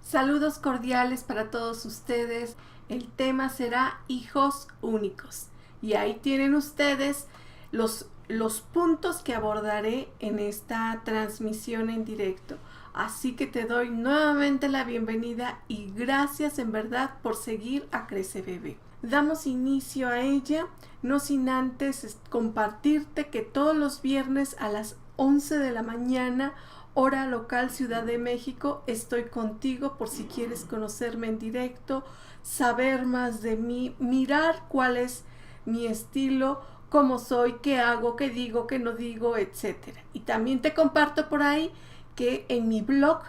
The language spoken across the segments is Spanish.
Saludos cordiales para todos ustedes. El tema será hijos únicos. Y ahí tienen ustedes los puntos que abordaré en esta transmisión en directo. Así que te doy nuevamente la bienvenida y gracias en verdad por seguir a Crece Bebé. Damos inicio a ella, no sin antes compartirte que todos los viernes a las 11 de la mañana, hora local Ciudad de México, estoy contigo por si quieres conocerme en directo, saber más de mí, mirar cuál es mi estilo, cómo soy, qué hago, qué digo, qué no digo, etc. Y también te comparto por ahí que en mi blog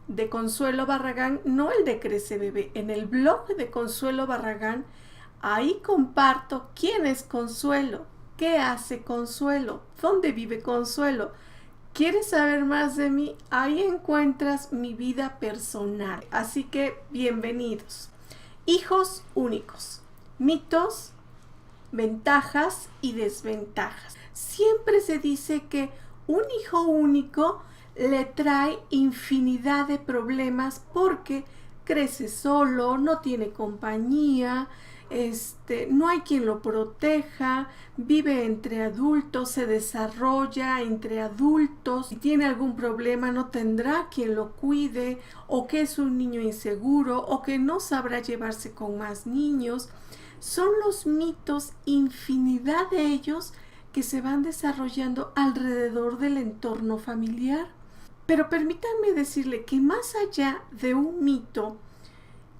de Consuelo Barragán, no el de Crece Bebé, en el blog de Consuelo Barragán, ahí comparto quién es Consuelo, qué hace Consuelo, dónde vive Consuelo. ¿Quieres saber más de mí? Ahí encuentras mi vida personal. Así que bienvenidos. Hijos únicos. Mitos, ventajas y desventajas. Siempre se dice que un hijo único le trae infinidad de problemas porque crece solo, no tiene compañía, no hay quien lo proteja, vive entre adultos, se desarrolla entre adultos, si tiene algún problema no tendrá quien lo cuide, o que es un niño inseguro, o que no sabrá llevarse con más niños. Son los mitos, infinidad de ellos, que se van desarrollando alrededor del entorno familiar. Pero permítanme decirle que más allá de un mito,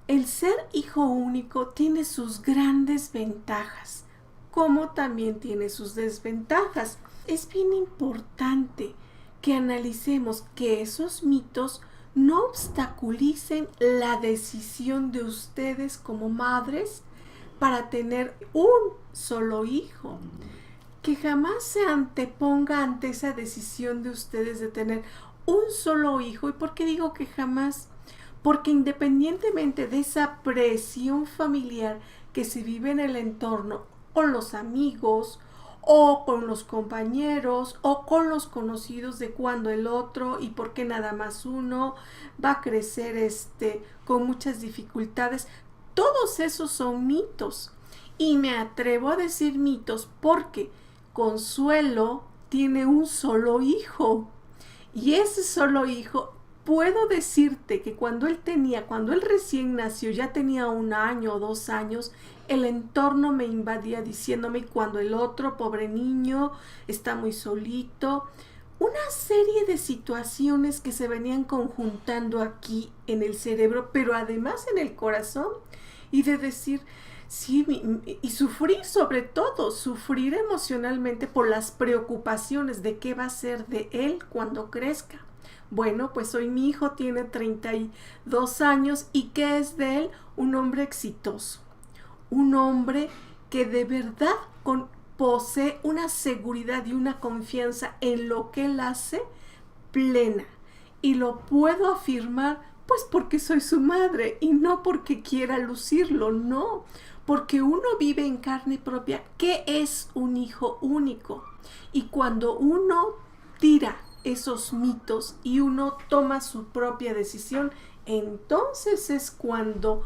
el ser hijo único tiene sus grandes ventajas, como también tiene sus desventajas. Es bien importante que analicemos que esos mitos no obstaculicen la decisión de ustedes como madres para tener un solo hijo. Que jamás se anteponga ante esa decisión de ustedes de tener un solo hijo. ¿Y por qué digo que jamás? Porque independientemente de esa presión familiar que se vive en el entorno, con los amigos, o con los compañeros, o con los conocidos de cuando el otro, y por qué nada más uno, va a crecer con muchas dificultades, todos esos son mitos. Y me atrevo a decir mitos porque Consuelo tiene un solo hijo. Y ese solo hijo, puedo decirte que cuando él recién nació, ya tenía 1 año o 2 años, el entorno me invadía diciéndome cuando el otro, pobre niño, está muy solito. Una serie de situaciones que se venían conjuntando aquí en el cerebro, pero además en el corazón, y de decir, sí, y sufrir, sobre todo, sufrir emocionalmente por las preocupaciones de qué va a ser de él cuando crezca. Bueno, pues hoy mi hijo tiene 32 años y ¿qué es de él? Un hombre exitoso, un hombre que de verdad posee una seguridad y una confianza en lo que él hace plena. Y lo puedo afirmar pues porque soy su madre y no porque quiera lucirlo, no, porque uno vive en carne propia qué es un hijo único. Y cuando uno tira esos mitos y uno toma su propia decisión, entonces es cuando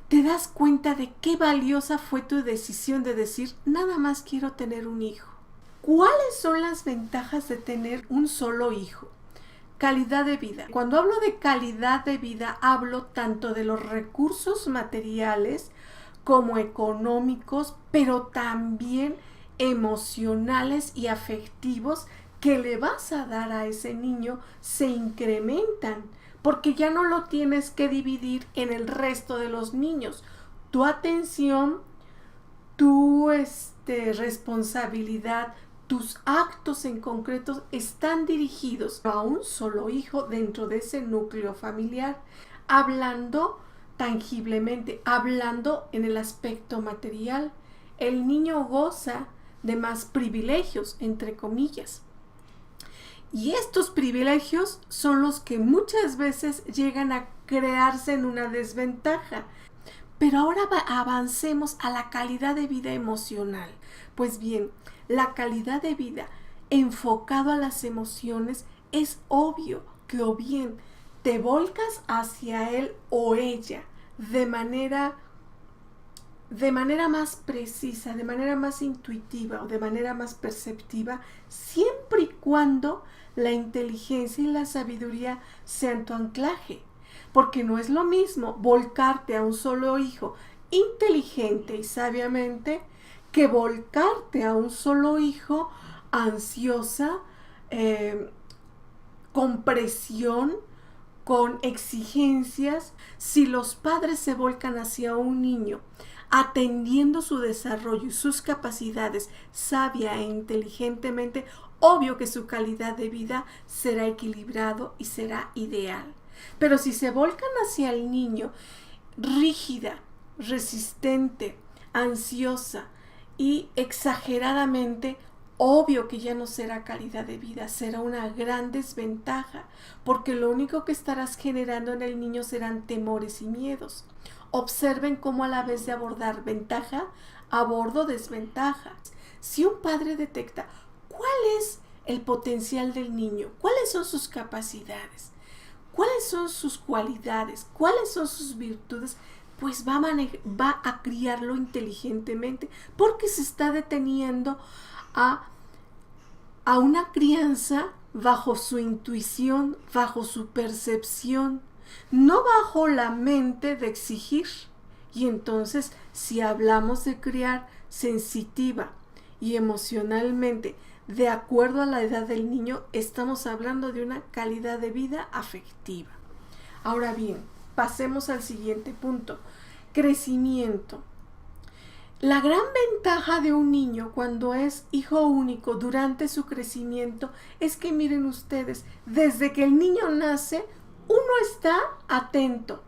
te das cuenta de qué valiosa fue tu decisión de decir, nada más quiero tener un hijo. ¿Cuáles son las ventajas de tener un solo hijo? Calidad de vida. Cuando hablo de calidad de vida, hablo tanto de los recursos materiales como económicos, pero también emocionales y afectivos que le vas a dar a ese niño se incrementan, porque ya no lo tienes que dividir en el resto de los niños. Tu atención, tu responsabilidad, tus actos en concreto están dirigidos a un solo hijo dentro de ese núcleo familiar, hablando tangiblemente, hablando en el aspecto material. El niño goza de más privilegios, entre comillas. Y estos privilegios son los que muchas veces llegan a crearse en una desventaja. Pero ahora avancemos a la calidad de vida emocional. Pues bien, la calidad de vida enfocado a las emociones es obvio que o bien te volcas hacia él o ella de manera más precisa, de manera más intuitiva o de manera más perceptiva, siempre y cuando la inteligencia y la sabiduría sean tu anclaje. Porque no es lo mismo volcarte a un solo hijo inteligente y sabiamente que volcarte a un solo hijo ansiosa, con presión, con exigencias. Si los padres se volcan hacia un niño atendiendo su desarrollo y sus capacidades sabia e inteligentemente, obvio que su calidad de vida será equilibrado y será ideal. Pero si se volcan hacia el niño rígida, resistente, ansiosa y exageradamente, obvio que ya no será calidad de vida, será una gran desventaja, porque lo único que estarás generando en el niño serán temores y miedos. Observen cómo a la vez de abordar ventaja, abordo desventaja. Si un padre detecta cuál es el potencial del niño, cuáles son sus capacidades, cuáles son sus cualidades, cuáles son sus virtudes, pues va a criarlo inteligentemente, porque se está deteniendo a una crianza bajo su intuición, bajo su percepción, no bajo la mente de exigir. Y entonces, si hablamos de criar sensitiva y emocionalmente de acuerdo a la edad del niño, estamos hablando de una calidad de vida afectiva. Ahora bien, pasemos al siguiente punto: crecimiento. La gran ventaja de un niño cuando es hijo único durante su crecimiento es que, miren ustedes, desde que el niño nace, uno está atento.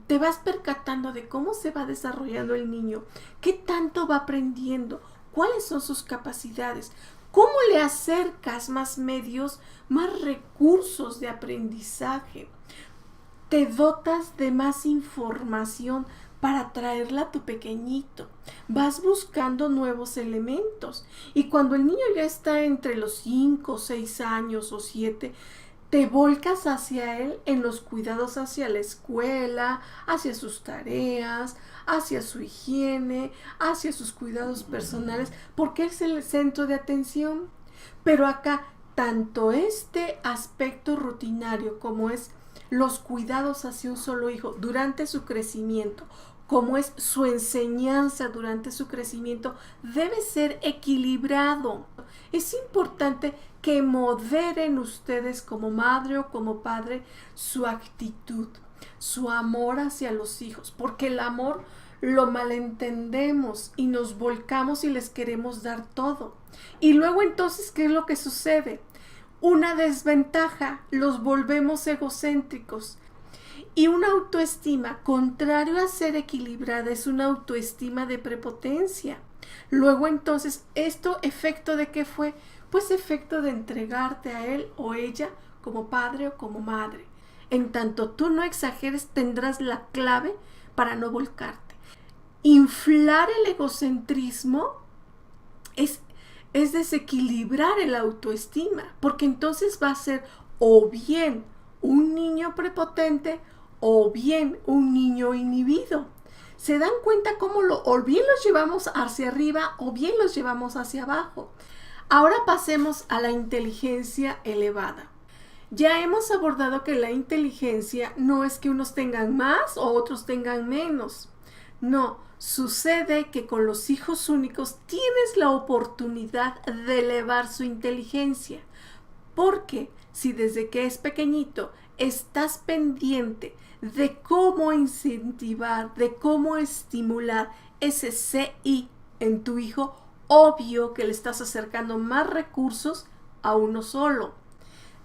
Te vas percatando de cómo se va desarrollando el niño, qué tanto va aprendiendo, cuáles son sus capacidades, cómo le acercas más medios, más recursos de aprendizaje. Te dotas de más información para traerla a tu pequeñito. Vas buscando nuevos elementos. Y cuando el niño ya está entre los 5, 6 años o 7, te volcas hacia él en los cuidados hacia la escuela, hacia sus tareas, hacia su higiene, hacia sus cuidados personales, porque es el centro de atención. Pero acá, tanto este aspecto rutinario como es los cuidados hacia un solo hijo durante su crecimiento, como es su enseñanza durante su crecimiento, debe ser equilibrado. Es importante que moderen ustedes como madre o como padre su actitud, su amor hacia los hijos, porque el amor lo malentendemos y nos volcamos y les queremos dar todo. Y luego entonces, ¿qué es lo que sucede? Una desventaja, los volvemos egocéntricos. Y una autoestima, contrario a ser equilibrada, es una autoestima de prepotencia. Luego entonces, ¿esto efecto de qué fue? Pues efecto de entregarte a él o ella como padre o como madre. En tanto tú no exageres, tendrás la clave para no volcarte. Inflar el egocentrismo es desequilibrar el autoestima, porque entonces va a ser o bien un niño prepotente o bien un niño inhibido. ¿Se dan cuenta cómo o bien los llevamos hacia arriba o bien los llevamos hacia abajo? Ahora pasemos a la inteligencia elevada. Ya hemos abordado que la inteligencia no es que unos tengan más o otros tengan menos. No, sucede que con los hijos únicos tienes la oportunidad de elevar su inteligencia. Porque si desde que es pequeñito estás pendiente de cómo incentivar, de cómo estimular ese CI en tu hijo, obvio que le estás acercando más recursos a uno solo.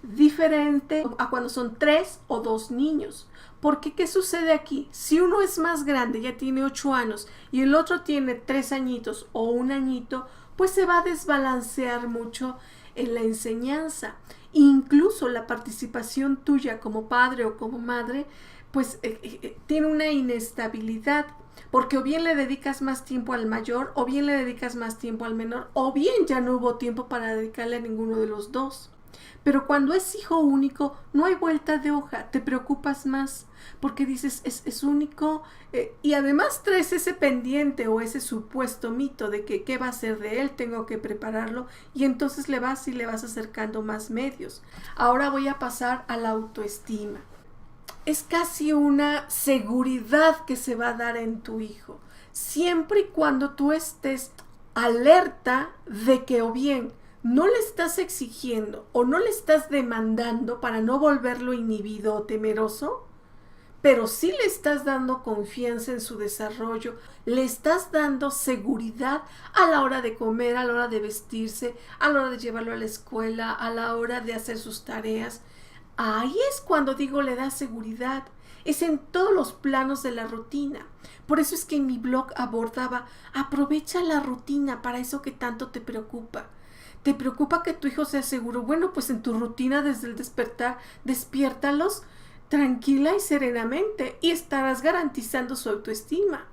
Diferente a cuando son 3 o 2 niños. Porque ¿qué sucede aquí? Si uno es más grande, ya tiene 8 años, y el otro tiene 3 añitos o 1 añito, pues se va a desbalancear mucho en la enseñanza. Incluso la participación tuya como padre o como madre, pues tiene una inestabilidad, porque o bien le dedicas más tiempo al mayor, o bien le dedicas más tiempo al menor, o bien ya no hubo tiempo para dedicarle a ninguno de los dos. Pero cuando es hijo único, no hay vuelta de hoja, te preocupas más porque dices, es único, y además traes ese pendiente o ese supuesto mito de que qué va a ser de él, tengo que prepararlo, y entonces le vas acercando más medios. Ahora voy a pasar a la autoestima. Es casi una seguridad que se va a dar en tu hijo, siempre y cuando tú estés alerta de que o bien no le estás exigiendo o no le estás demandando para no volverlo inhibido o temeroso, pero sí le estás dando confianza en su desarrollo, le estás dando seguridad a la hora de comer, a la hora de vestirse, a la hora de llevarlo a la escuela, a la hora de hacer sus tareas. Ahí es cuando digo le da seguridad. Es en todos los planos de la rutina. Por eso es que en mi blog abordaba, aprovecha la rutina para eso que tanto te preocupa. ¿Te preocupa que tu hijo sea seguro? Bueno, pues en tu rutina desde el despertar, despiértalos tranquila y serenamente y estarás garantizando su autoestima.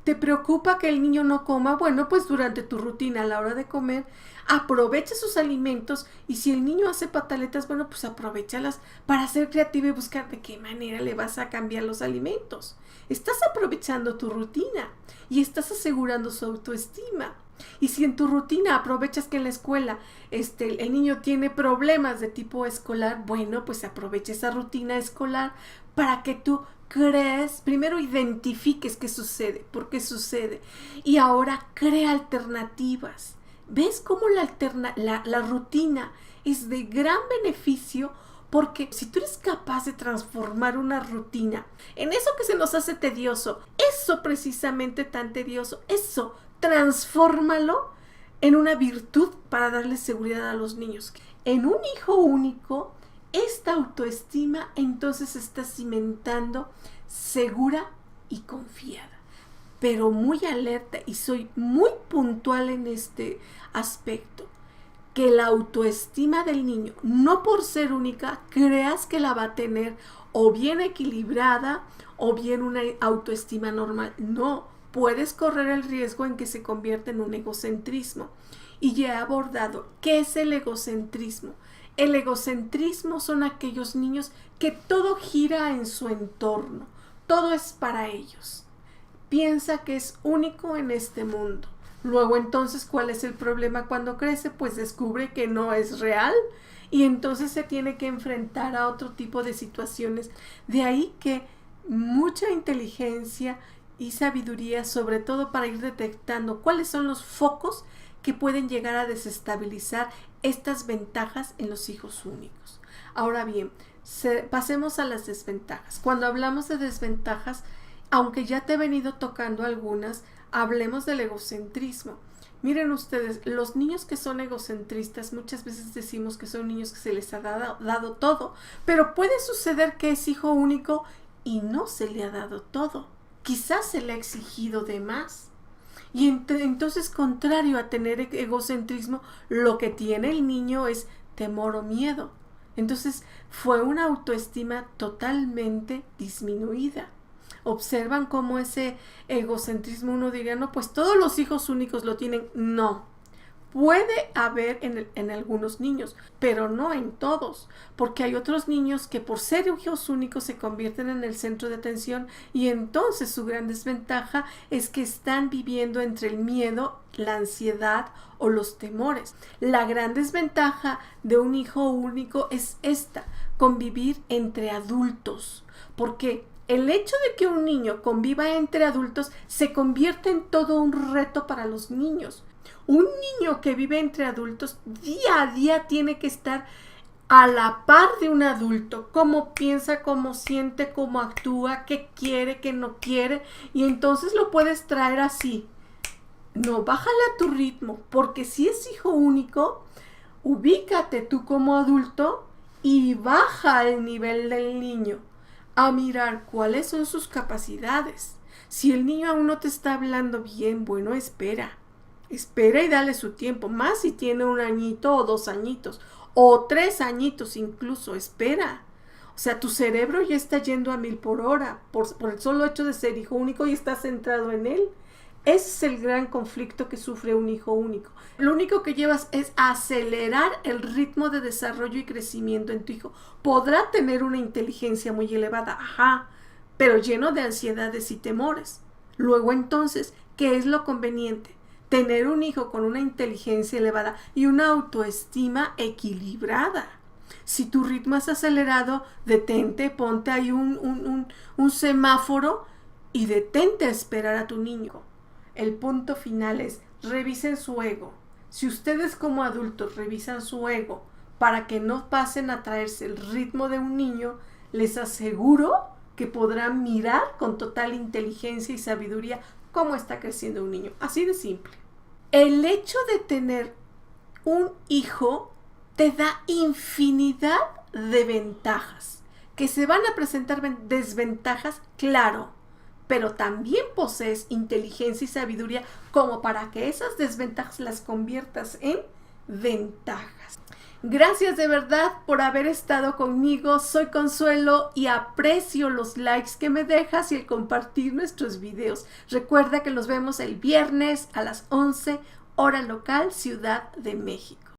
¿Te preocupa que el niño no coma? Bueno, pues durante tu rutina a la hora de comer, aprovecha sus alimentos, y si el niño hace pataletas, bueno, pues aprovéchalas para ser creativo y buscar de qué manera le vas a cambiar los alimentos. Estás aprovechando tu rutina y estás asegurando su autoestima. Y si en tu rutina aprovechas que en la escuela el niño tiene problemas de tipo escolar, bueno, pues aprovecha esa rutina escolar para que tú crees, primero identifiques qué sucede, por qué sucede, y ahora crea alternativas. ¿Ves cómo la rutina es de gran beneficio? Porque si tú eres capaz de transformar una rutina en eso que se nos hace tedioso, eso precisamente tan tedioso, eso, transfórmalo en una virtud para darle seguridad a los niños. En un hijo único, esta autoestima entonces está cimentando segura y confiada, pero muy alerta, y soy muy puntual en este aspecto, que la autoestima del niño, no por ser única, creas que la va a tener o bien equilibrada o bien una autoestima normal. No, puedes correr el riesgo en que se convierta en un egocentrismo. Y ya he abordado qué es el egocentrismo. El egocentrismo son aquellos niños que todo gira en su entorno, todo es para ellos. Piensa que es único en este mundo. Luego entonces, ¿cuál es el problema cuando crece? Pues descubre que no es real y entonces se tiene que enfrentar a otro tipo de situaciones. De ahí que mucha inteligencia y sabiduría, sobre todo para ir detectando cuáles son los focos que pueden llegar a desestabilizar estas ventajas en los hijos únicos. Ahora bien, pasemos a las desventajas. Cuando hablamos de desventajas, aunque ya te he venido tocando algunas, hablemos del egocentrismo. Miren ustedes, los niños que son egocentristas, muchas veces decimos que son niños que se les ha dado todo, pero puede suceder que es hijo único y no se le ha dado todo. Quizás se le ha exigido de más. Y entonces, contrario a tener egocentrismo, lo que tiene el niño es temor o miedo. Entonces, fue una autoestima totalmente disminuida. Observan cómo ese egocentrismo, uno diría, no, pues todos los hijos únicos lo tienen. No, puede haber en algunos niños, pero no en todos, porque hay otros niños que por ser hijos únicos se convierten en el centro de atención, y entonces su gran desventaja es que están viviendo entre el miedo, la ansiedad o los temores. La gran desventaja de un hijo único es esta: convivir entre adultos, porque el hecho de que un niño conviva entre adultos se convierte en todo un reto para los niños. Un niño que vive entre adultos día a día tiene que estar a la par de un adulto, cómo piensa, cómo siente, cómo actúa, qué quiere, qué no quiere, y entonces lo puedes traer así. No, bájale a tu ritmo, porque si es hijo único, ubícate tú como adulto y baja el nivel del niño a mirar cuáles son sus capacidades. Si el niño aún no te está hablando bien, bueno, espera y dale su tiempo, más si tiene 1 añito o 2 añitos o 3 añitos incluso, espera. O sea, tu cerebro ya está yendo a 1000 por hora por el solo hecho de ser hijo único y está centrado en él. Ese es el gran conflicto que sufre un hijo único. Lo único que llevas es acelerar el ritmo de desarrollo y crecimiento en tu hijo. Podrá tener una inteligencia muy elevada, ajá, pero lleno de ansiedades y temores. Luego entonces, ¿qué es lo conveniente? Tener un hijo con una inteligencia elevada y una autoestima equilibrada. Si tu ritmo es acelerado, detente, ponte ahí un semáforo y detente a esperar a tu niño. El punto final es, revisen su ego. Si ustedes como adultos revisan su ego para que no pasen a traerse el ritmo de un niño, les aseguro que podrán mirar con total inteligencia y sabiduría cómo está creciendo un niño. Así de simple. El hecho de tener un hijo te da infinidad de ventajas. Que se van a presentar desventajas, claro, pero también posees inteligencia y sabiduría como para que esas desventajas las conviertas en ventajas. Gracias de verdad por haber estado conmigo. Soy Consuelo y aprecio los likes que me dejas y el compartir nuestros videos. Recuerda que nos vemos el viernes a las 11 hora local, Ciudad de México.